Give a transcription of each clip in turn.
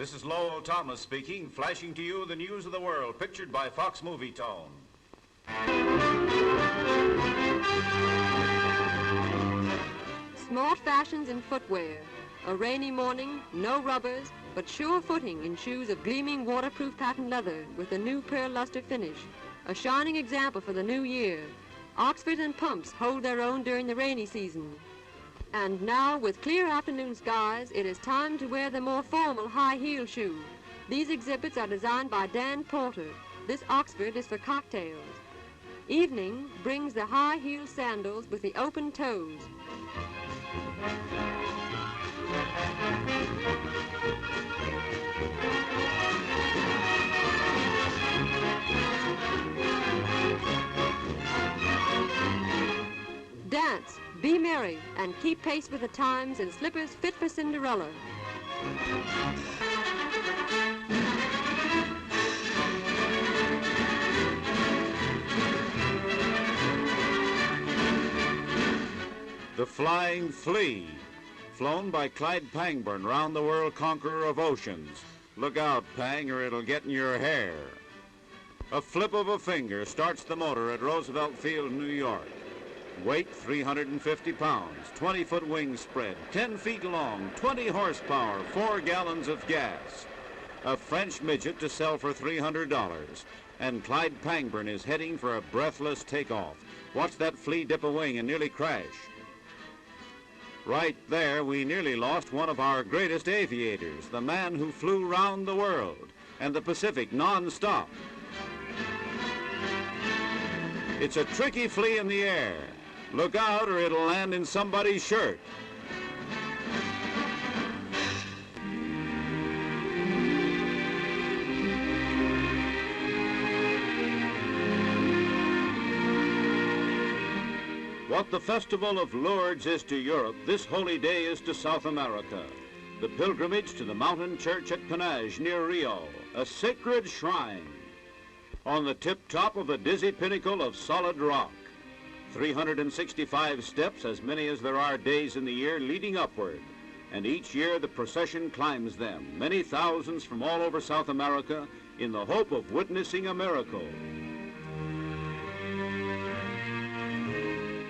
This is Lowell Thomas speaking, flashing to you the news of the world, pictured by Fox Movie Tone. Smart fashions in footwear. A rainy morning, no rubbers, but sure footing in shoes of gleaming waterproof patent leather with a new pearl luster finish. A shining example for the new year. Oxford and pumps hold their own during the rainy season. And now, with clear afternoon skies, it is time to wear the more formal high-heel shoe. These exhibits are designed by Dan Porter. This Oxford is for cocktails. Evening brings the high-heel sandals with the open toes. Dance, be merry, and keep pace with the times in slippers fit for Cinderella. The Flying Flea, flown by Clyde Pangburn, round-the-world conqueror of oceans. Look out, Pang, or it'll get in your hair. A flip of a finger starts the motor at Roosevelt Field, New York. Weight 350 pounds, 20-foot wing spread, 10 feet long, 20 horsepower, 4 gallons of gas. A French midget to sell for $300. And Clyde Pangburn is heading for a breathless takeoff. Watch that flea dip a wing and nearly crash. Right there, we nearly lost one of our greatest aviators, the man who flew round the world and the Pacific non-stop. It's a tricky flea in the air. Look out or it'll land in somebody's shirt. What the Festival of Lourdes is to Europe, this holy day is to South America. The pilgrimage to the mountain church at Penage near Rio, a sacred shrine. On the tip-top of a dizzy pinnacle of solid rock. 365 steps, as many as there are days in the year, leading upward. And each year the procession climbs them, many thousands from all over South America, in the hope of witnessing a miracle.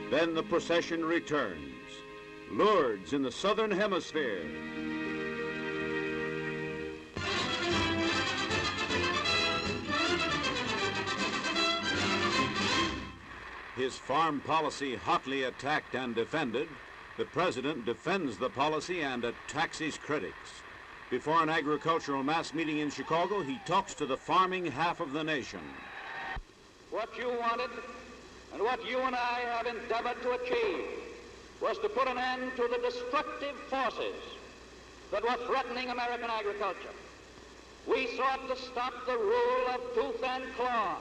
Then the procession returns. Lourdes in the southern hemisphere. His farm policy hotly attacked and defended, the president defends the policy and attacks his critics. Before an agricultural mass meeting in Chicago, he talks to the farming half of the nation. What you wanted and what you and I have endeavored to achieve was to put an end to the destructive forces that were threatening American agriculture. We sought to stop the rule of tooth and claw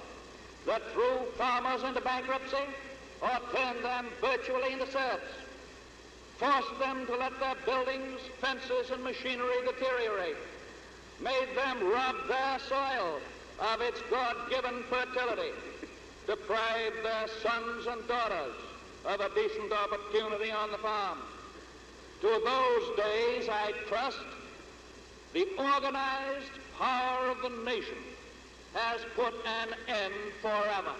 that threw farmers into bankruptcy or turned them virtually into serfs, forced them to let their buildings, fences, and machinery deteriorate, made them rob their soil of its God-given fertility, deprived their sons and daughters of a decent opportunity on the farm. To those days, I trust, the organized power of the nation has put an end forever.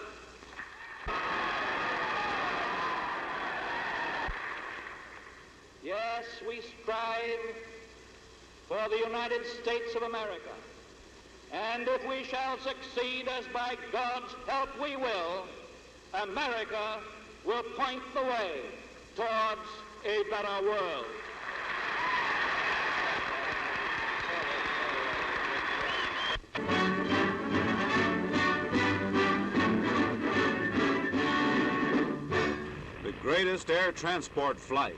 Yes, we strive for the United States of America. And if we shall succeed, as by God's help we will, America will point the way towards a better world. The greatest air transport flight.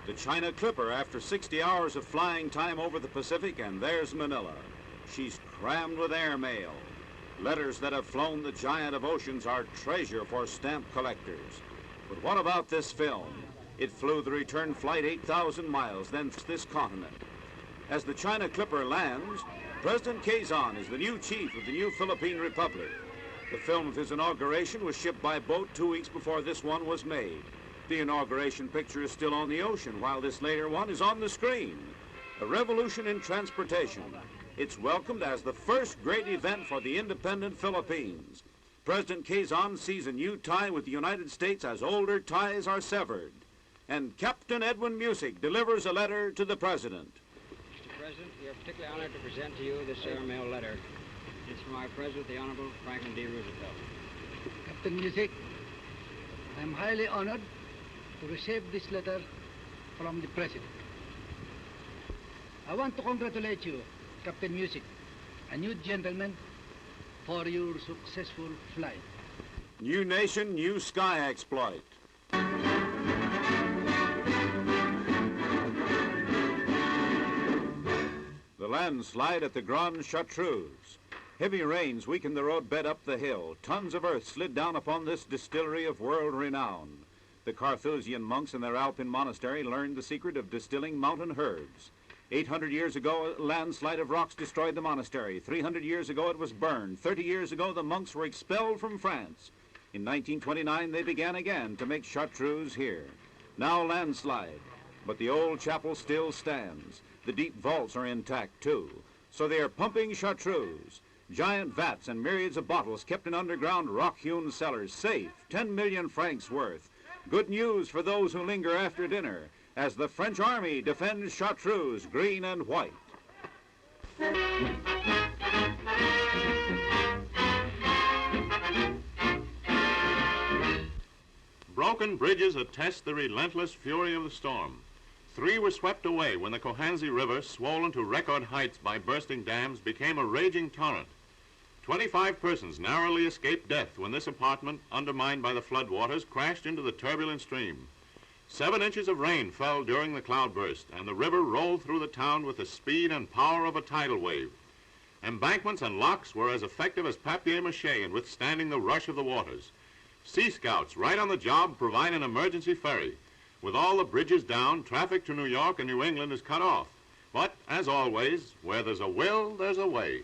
The China Clipper, after 60 hours of flying time over the Pacific, and there's Manila. She's crammed with airmail. Letters that have flown the giant of oceans are treasure for stamp collectors. But what about this film? It flew the return flight 8,000 miles, then this continent. As the China Clipper lands, President Quezon is the new chief of the new Philippine Republic. The film of his inauguration was shipped by boat 2 weeks before this one was made. The inauguration picture is still on the ocean, while this later one is on the screen. A revolution in transportation. It's welcomed as the first great event for the independent Philippines. President Quezon sees a new tie with the United States as older ties are severed. And Captain Edwin Musick delivers a letter to the President. Mr. President, we are particularly honored to present to you this airmail letter. It's from our President, the Honorable Franklin D. Roosevelt. Captain Musick, I am highly honored to receive this letter from the President. I want to congratulate you, Captain Musick, and you gentlemen, for your successful flight. New nation, new sky exploit. The landslide at the Grande Chartreuse. Heavy rains weakened the road bed up the hill. Tons of earth slid down upon this distillery of world renown. The Carthusian monks in their Alpine monastery learned the secret of distilling mountain herbs. 800 years ago, a landslide of rocks destroyed the monastery. 300 years ago, it was burned. 30 years ago, the monks were expelled from France. In 1929, they began again to make chartreuse here. Now landslide, but the old chapel still stands. The deep vaults are intact, too. So they are pumping chartreuse. Giant vats and myriads of bottles kept in underground rock-hewn cellars, safe, 10 million francs worth. Good news for those who linger after dinner, as the French army defends chartreuse, green and white. Broken bridges attest the relentless fury of the storm. 3 were swept away when the Cohansey River, swollen to record heights by bursting dams, became a raging torrent. 25 persons narrowly escaped death when this apartment, undermined by the floodwaters, crashed into the turbulent stream. 7 inches of rain fell during the cloudburst, and the river rolled through the town with the speed and power of a tidal wave. Embankments and locks were as effective as papier-mâché in withstanding the rush of the waters. Sea Scouts, right on the job, provide an emergency ferry. With all the bridges down, traffic to New York and New England is cut off. But, as always, where there's a will, there's a way.